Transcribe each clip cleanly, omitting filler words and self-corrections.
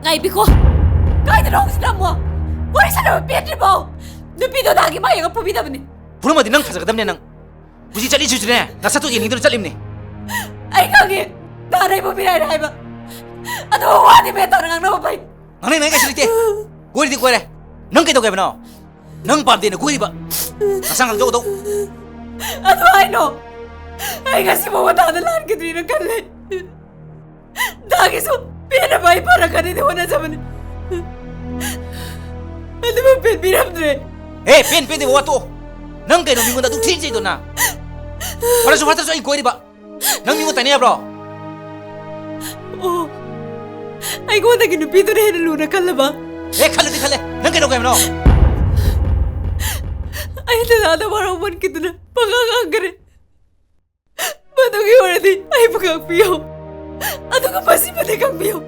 Ngay biko. Kahit anong sila mo. Wala sa naman piyatri mo. Nupido na ang imay ang pumida mo ni. Puro mo din nang kasagadam niya nang busi chali chuchu niya. Nasa to ining doon chalim ni. Ay kangi. Tanay mo pinay ba? Ano mo wadi mo ito nang napapay? Nang nang kasi lite. Kuwi di kuwi. Nang kito kaya no. Nang pam din kuwi ba. Nasang ang do. Ano ay no? Ay kasi mo matadalan ka din ng kalit. Dagi so pinabay para ka din wala sa man. Ano ba pinam dre? Pin di wato. Nang kayo mingon na duk tinji do na. Para so hata so kuwi ba. Nang mingon tanya bro. Oh. Ay ko na ginupido na hinaluna ka ba? Kalo di kale. Nang kayo kaya no. Ay nananawaran kita na pangangagarin. Batong iwala di ay pagkakpiyo. Ano ka pa si Padikakpiyo?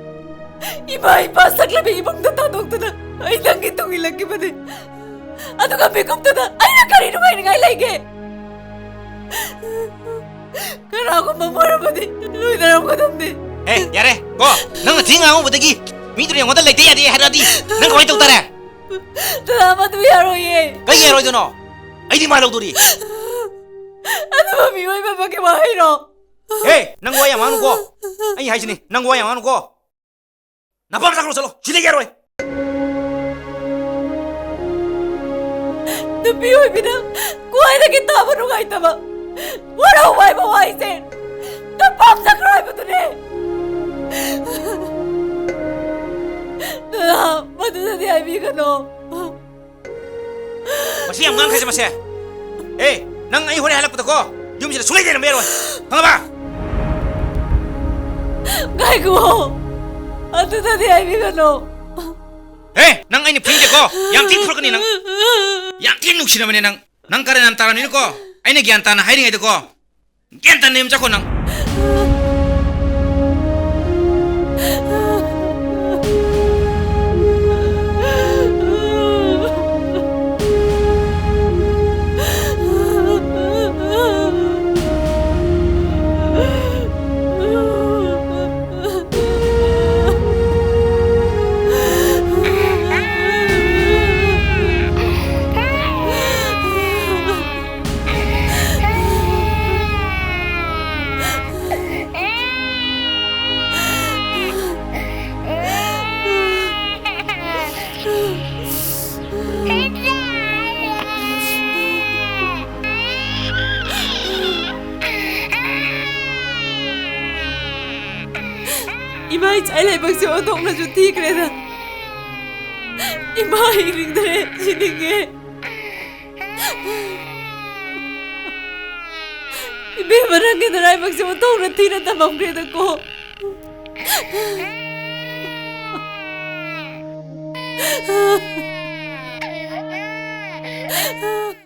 Iba ay pasag labi ibang tatanong to na. Ay nang itong ilagi pa di. Ano ka pikom to na? Ay nagkarino kayo ng ailage. Kara ako mamara pa di. Luwi na lang ko tam di. Yare. Ko. Nang tinga mo budagi. Miduri ang wadal like di haradi. Nang kawai to tara. Salamat mo yaro ye. Kaya yaro do no. Ay di malaw duri. Ano ba miway pa pagkimahay no? nang wayang anu ko. Ay hay sini. Nang wayang anu ko. Napam saklo salo. Sili yaro. Napiyoy binang. Kuhay na kita mo nung ay tama. Wala umay mawaisin. Napam saklo ay mo to ni. Matu na di ay ka no. Masih ang kasi masih. Nang ay huli halap ko. Yung sila sulay din ang meron. Mga ba? Kaya ko. Matu na di ay ka no. Nang ay ni pinje ko. Yang tin for kanina. Yang tin nung sinaman nang nang karan antara nino ko. Ay nagyanta na hiring ito ko. Gyanta na yung ko nang. Imay chalay bang si Otong na juti kreda. Imay ring dare sininge. Ibe barang ke daray bang si Otong na tina tamam kreda ko.